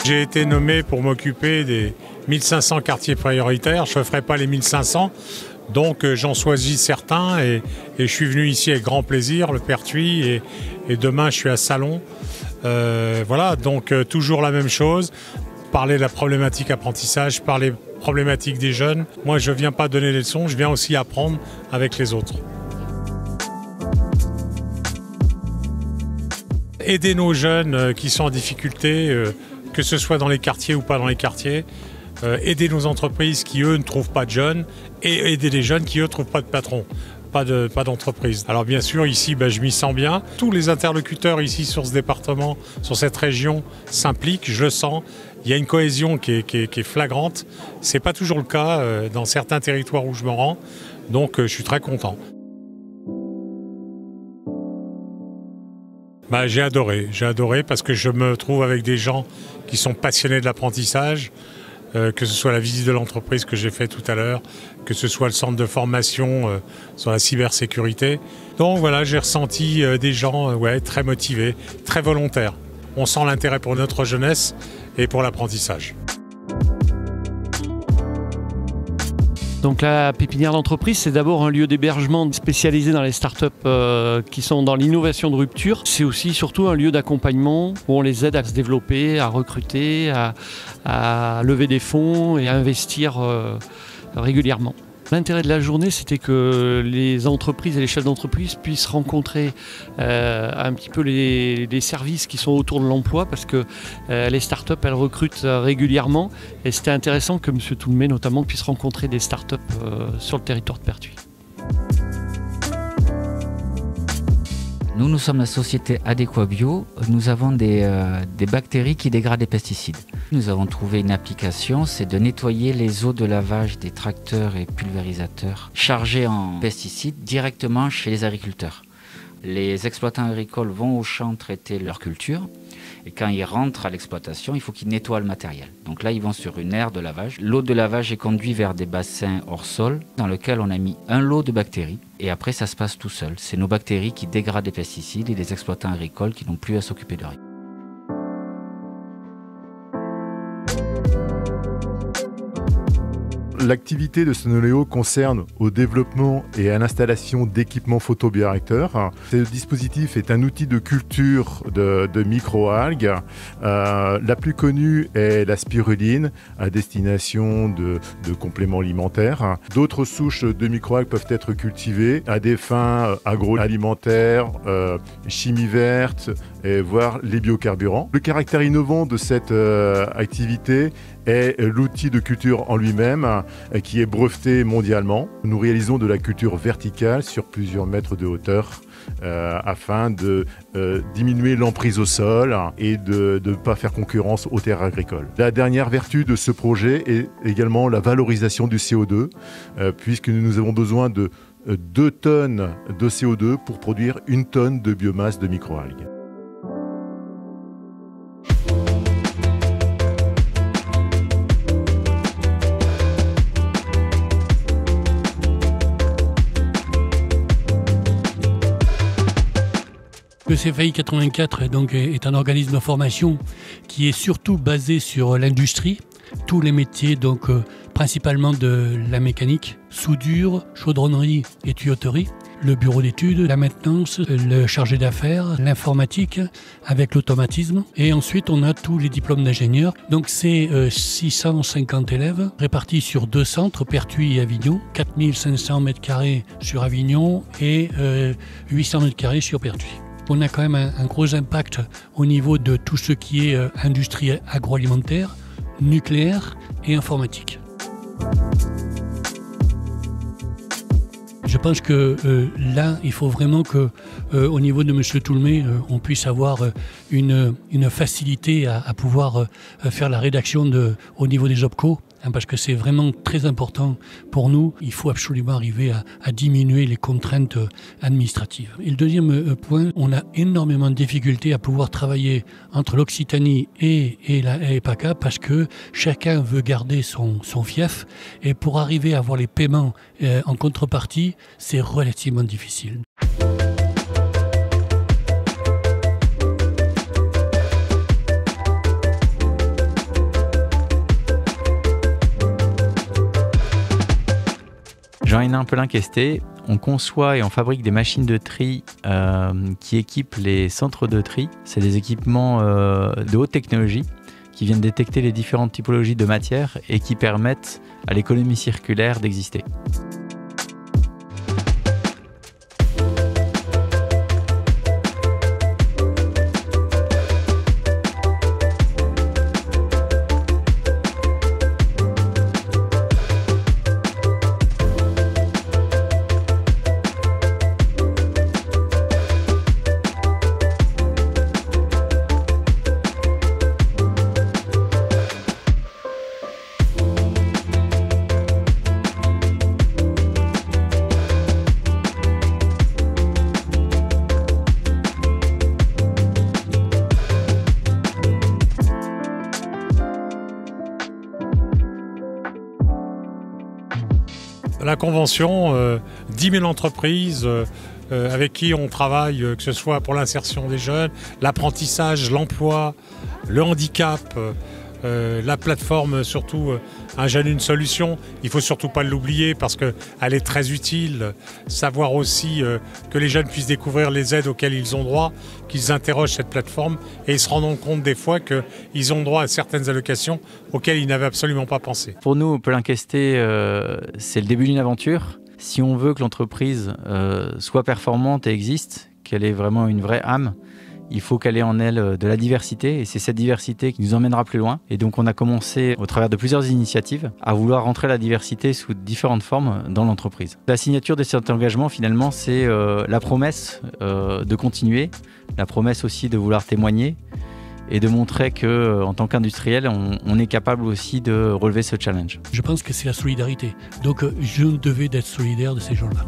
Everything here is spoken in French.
J'ai été nommé pour m'occuper des 1500 quartiers prioritaires. Je ne ferai pas les 1500. Donc j'en choisis certains et je suis venu ici avec grand plaisir, le Pertuis, et demain je suis à Salon. Voilà, donc toujours la même chose, parler de la problématique apprentissage, parler problématique des jeunes. Moi je ne viens pas donner des leçons, je viens aussi apprendre avec les autres. Aider nos jeunes qui sont en difficulté, que ce soit dans les quartiers ou pas dans les quartiers. Aider nos entreprises qui, eux, ne trouvent pas de jeunes et aider les jeunes qui, eux, ne trouvent pas de patron, pas d'entreprise. Alors bien sûr, ici, je m'y sens bien. Tous les interlocuteurs ici sur ce département, sur cette région, s'impliquent, je le sens. Il y a une cohésion qui est flagrante. Ce n'est pas toujours le cas dans certains territoires où je me rends, donc je suis très content. J'ai adoré parce que je me trouve avec des gens qui sont passionnés de l'apprentissage, que ce soit la visite de l'entreprise que j'ai fait tout à l'heure, que ce soit le centre de formation sur la cybersécurité. Donc voilà, j'ai ressenti des gens très motivés, très volontaires. On sent l'intérêt pour notre jeunesse et pour l'apprentissage. Donc la pépinière d'entreprise, c'est d'abord un lieu d'hébergement spécialisé dans les startups qui sont dans l'innovation de rupture. C'est aussi surtout un lieu d'accompagnement où on les aide à se développer, à recruter, à lever des fonds et à investir régulièrement. L'intérêt de la journée, c'était que les entreprises et les chefs d'entreprise puissent rencontrer un petit peu les services qui sont autour de l'emploi parce que les startups, elles recrutent régulièrement et c'était intéressant que M. Toulmé, notamment, puisse rencontrer des startups sur le territoire de Pertuis. Nous sommes la société Adéquabio. Nous avons des bactéries qui dégradent les pesticides. Nous avons trouvé une application, c'est de nettoyer les eaux de lavage des tracteurs et pulvérisateurs chargés en pesticides directement chez les agriculteurs. Les exploitants agricoles vont au champ traiter leur culture et quand ils rentrent à l'exploitation, il faut qu'ils nettoient le matériel. Donc là, ils vont sur une aire de lavage. L'eau de lavage est conduite vers des bassins hors sol dans lesquels on a mis un lot de bactéries et après, ça se passe tout seul. C'est nos bactéries qui dégradent les pesticides et les exploitants agricoles qui n'ont plus à s'occuper de rien. L'activité de Sonoléo concerne au développement et à l'installation d'équipements photobioréacteurs. Ce dispositif est un outil de culture de microalgues. La plus connue est la spiruline, à destination de compléments alimentaires. D'autres souches de microalgues peuvent être cultivées à des fins agroalimentaires, chimie verte, et voire les biocarburants. Le caractère innovant de cette activité est l'outil de culture en lui-même qui est breveté mondialement. Nous réalisons de la culture verticale sur plusieurs mètres de hauteur afin de diminuer l'emprise au sol et de ne pas faire concurrence aux terres agricoles. La dernière vertu de ce projet est également la valorisation du CO2 puisque nous avons besoin de 2 tonnes de CO2 pour produire 1 tonne de biomasse de microalgues. Le CFAI 84 donc, est un organisme de formation qui est surtout basé sur l'industrie, tous les métiers, donc principalement de la mécanique, soudure, chaudronnerie et tuyauterie, le bureau d'études, la maintenance, le chargé d'affaires, l'informatique avec l'automatisme. Et ensuite, on a tous les diplômes d'ingénieurs. Donc c'est 650 élèves répartis sur 2 centres, Pertuis et Avignon, 4500 m² sur Avignon et 800 m² sur Pertuis. On a quand même un gros impact au niveau de tout ce qui est industrie agroalimentaire, nucléaire et informatique. Je pense que là, il faut vraiment que, au niveau de M. Toulmé, on puisse avoir une facilité à pouvoir faire la rédaction au niveau des OPCO. Parce que c'est vraiment très important pour nous. Il faut absolument arriver à diminuer les contraintes administratives. Et le deuxième point, on a énormément de difficultés à pouvoir travailler entre l'Occitanie et la PACA parce que chacun veut garder son fief. Et pour arriver à avoir les paiements en contrepartie, c'est relativement difficile. Jean-Hénin Pelin-Questé, on conçoit et on fabrique des machines de tri qui équipent les centres de tri. C'est des équipements de haute technologie qui viennent détecter les différentes typologies de matières et qui permettent à l'économie circulaire d'exister. La convention, 10 000 entreprises avec qui on travaille, que ce soit pour l'insertion des jeunes, l'apprentissage, l'emploi, le handicap, la plateforme surtout Un jeune, une solution. Il ne faut surtout pas l'oublier parce qu'elle est très utile. Savoir aussi que les jeunes puissent découvrir les aides auxquelles ils ont droit, qu'ils interrogent cette plateforme et ils se rendent compte des fois qu'ils ont droit à certaines allocations auxquelles ils n'avaient absolument pas pensé. Pour nous, au Pelin-Questé, c'est le début d'une aventure. Si on veut que l'entreprise soit performante et existe, qu'elle ait vraiment une vraie âme, il faut qu'elle ait en elle de la diversité et c'est cette diversité qui nous emmènera plus loin. Et donc on a commencé au travers de plusieurs initiatives à vouloir rentrer la diversité sous différentes formes dans l'entreprise. La signature de cet engagement finalement c'est la promesse de continuer, la promesse aussi de vouloir témoigner et de montrer qu'en tant qu'industriel on est capable aussi de relever ce challenge. Je pense que c'est la solidarité. Donc je devais d'être solidaire de ces gens-là.